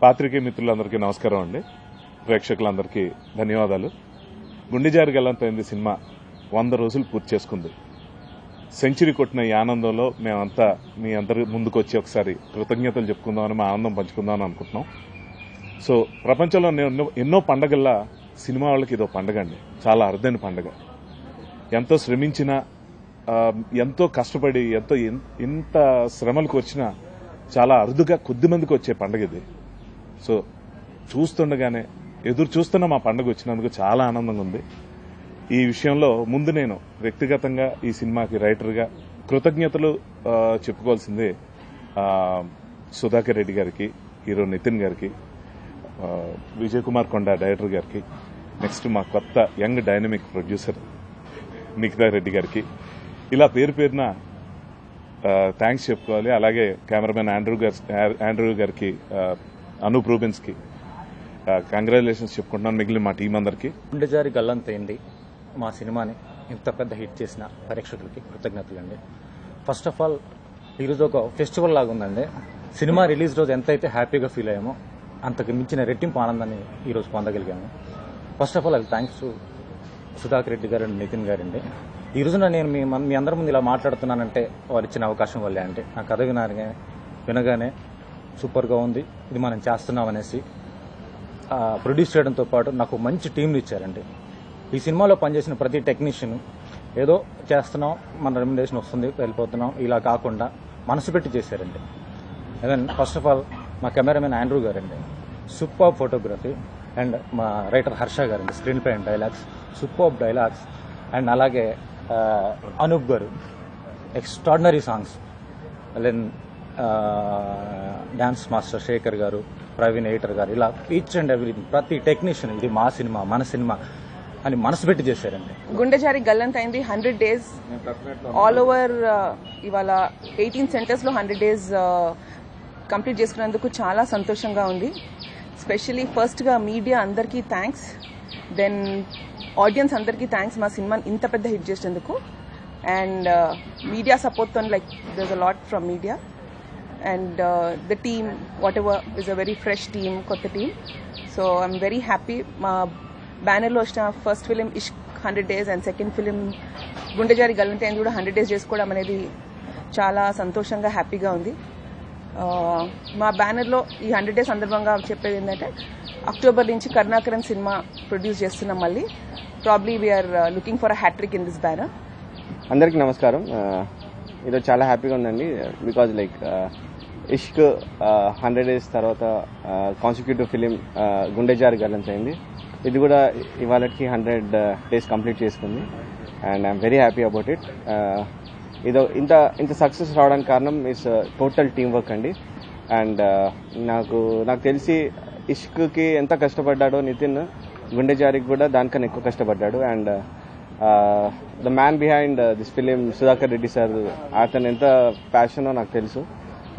పాత్రికేయ మిత్రులందరికీ నమస్కారం అండి. ప్రేక్షకులందరికీ ధన్యవాదాలు. గుండెజారి గల్లంతైంది సినిమా 100 రోజులు పూర్తి చేసుకుంది. సెంచరీ కొట్టిన ఈ ఆనందంలో మేమంతా మీ అందరి ముందుకు వచ్చి ఒకసారి కృతజ్ఞతలు చెప్పుకుందామని, మా ఆనందం పంచుకుందామని అనుకుంటున్నాం. సో ప్రపంచంలో ఎన్నో పండగల్లా సినిమా వాళ్ళకి ఇదో పండగ అండి. చాలా అరుదైన పండగ. ఎంతో శ్రమించిన, ఎంతో కష్టపడి, ఎంత శ్రమలకు వచ్చినా చాలా అరుదుగా కొద్ది మందికి వచ్చే పండగ ఇది. సో చూస్తుండగానే ఎదురు చూస్తున్న మా పండగ వచ్చినందుకు చాలా ఆనందంగా ఉంది. ఈ విషయంలో ముందు నేను వ్యక్తిగతంగా ఈ సినిమాకి రైటర్గా కృతజ్ఞతలు చెప్పుకోవాల్సిందే సుధాకర్ రెడ్డి గారికి, హీరో నితిన్ గారికి, విజయ్ కుమార్ కొండ డైరెక్టర్ గారికి, నెక్స్ట్ మా కొత్త young dynamic producer Nikhita Reddy గారికి, ఇలా పేరు పేరున థ్యాంక్స్ చెప్పుకోవాలి. అలాగే కెమెరామెన్ ఆండ్రూ గారికి, అనూప్ రూబెన్స్కి కంగ్రాచులేషన్స్ చెప్పుకుంటున్నాను. మిగిలిన మా టీం అందరికీ. గుండెజారి గల్లంతైంది మా సినిమాని ఇంత పెద్ద హిట్ చేసిన ప్రేక్షకులకి కృతజ్ఞతలు అండి. ఫస్ట్ ఆఫ్ ఆల్ ఈరోజు ఒక ఫెస్టివల్ లాగా ఉందండి. సినిమా రిలీజ్ రోజు ఎంతైతే హ్యాపీగా ఫీల్ అయ్యామో అంతకు మించిన రెట్టింపు ఆనందాన్ని ఈరోజు పొందగలిగాము. ఫస్ట్ ఆఫ్ ఆల్ అది థ్యాంక్స్ టు సుధాకర్ రెడ్డి గారు అండ్ నితిన్ గారండి. ఈ రోజున నేను మీ అందరి ముందు ఇలా మాట్లాడుతున్నానంటే వారు ఇచ్చిన అవకాశం వల్లే. అంటే నా కథ వినగానే సూపర్గా ఉంది, ఇది మనం చేస్తున్నాం అనేసి ప్రొడ్యూస్ చేయడంతో పాటు నాకు మంచి టీంలు ఇచ్చారండి. ఈ సినిమాలో పనిచేసిన ప్రతి టెక్నీషియన్ ఏదో చేస్తున్నాం, మన రెమ్యునరేషన్ వస్తుంది, వెళ్ళిపోతున్నాం, ఇలా కాకుండా మనసు పెట్టి చేశారండి. అండ్ ఫస్ట్ ఆఫ్ ఆల్ మా కెమెరామెన్ ఆండ్రూ గారండి, సూపర్ ఫోటోగ్రఫీ. అండ్ మా రైటర్ హర్ష గారండి, screenplay and dialogues, super dialogues. And అలాగే అనూప్ గారు, extraordinary songs. Then dance master Shekhar గారు, ప్రవీణ్ ఎడిటర్ గారు, ఇలా ఈచ్ అండ్ ఎవ్రీథింగ్ ప్రతి టెక్నీషియన్ ఇది మా సినిమా, మన సినిమా అని మనసు పెట్టి చేశారండి. Gundejaari Gallanthaindi 100 days all over. ఇవాళ 18 centers లో 100 days కంప్లీట్ చేసుకున్నందుకు చాలా సంతోషంగా ఉంది. స్పెషలీ ఫస్ట్గా మీడియా అందరికీ థ్యాంక్స్, దెన్ ఆడియన్స్ అందరికీ థ్యాంక్స్ మా సినిమాని ఇంత పెద్ద హిట్ చేసేందుకు. అండ్ మీడియా సపోర్ట్తో like there's a lot from media and the team whatever is a very fresh team, కొత్త team. So I'm very happy. మా బ్యానర్లో వచ్చిన first film Ishq 100 days and second film Gundejaari గల్లంతైంది కూడా 100 days చేసుకోవడం అనేది చాలా సంతోషంగా హ్యాపీగా ఉంది. మా బ్యానర్లో ఈ 100 days సందర్భంగా చెప్పేది ఏంటంటే అక్టోబర్ నుంచి కరుణాకరన్ సినిమా ప్రొడ్యూస్ చేస్తున్నాం. మళ్ళీ probably we're looking for a hat-trick in this banner. అందరికీ నమస్కారం. ఈరోజు చాలా హ్యాపీగా ఉందండి. బికాజ్ లైక్ ఇష్క్ 100 days తర్వాత కాన్సిక్యూటివ్ ఫిలిం గుండెజారి గల్లంతైంది. ఇది కూడా ఇవాళకి 100 days కంప్లీట్ చేసుకుంది. And I'm very happy about it. ఇదో ఇంత సక్సెస్ రావడానికి కారణం ఇస్ టోటల్ టీమ్ వర్క్ అండి. అండ్ నాకు తెలిసి ఇష్క్కి ఎంత కష్టపడ్డాడో నితిన్, గుండెజారికి కూడా దానికన్నా ఎక్కువ కష్టపడ్డాడు. And the man behind this film Sudhakar Reddy sir, అతను ఎంత ప్యాషనో నాకు తెలుసు.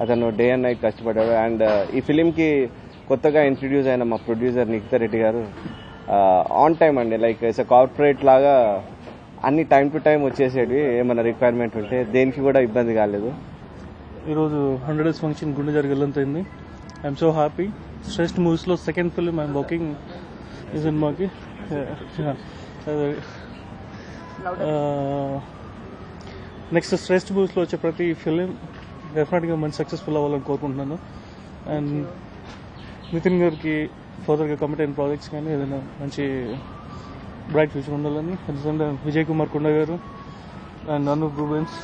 అతను డే అండ్ నైట్ కష్టపడ్డాడు. అండ్ ఈ ఫిలింకి కొత్తగా ఇంట్రడ్యూస్ అయిన మా ప్రొడ్యూసర్ నిఖితా రెడ్డి గారు ఆన్ టైం అండి, లైక్ ఇట్స్ కార్పొరేట్ లాగా అన్ని టైం టు టైం వచ్చేసేవి. ఏమైనా రిక్వైర్మెంట్ ఉంటే దేనికి కూడా ఇబ్బంది కాలేదు. ఈరోజు 100 days function గుండెజారి Gallanthaindi. I'm so happy. శ్రేష్ఠ మూవీస్లో సెకండ్ ఫిలిం ఐఎమ్ వర్కింగ్ ఈ సినిమాకి. నెక్స్ట్ శ్రేష్ఠ మూవీస్లో వచ్చే ప్రతి ఫిలిం డెఫినెట్గా మంచి సక్సెస్ఫుల్ అవ్వాలని కోరుకుంటున్నాను. అండ్ నితిన్ గారికి ఫర్దర్గా కమిట్ అయిన ప్రాజెక్ట్స్ కానీ ఏదైనా మంచి బ్రైట్ ఫ్యూచర్ ఉండాలని. విజయ్ కుమార్ కొండ గారు అండ్ అనూప్ రూబెన్స్,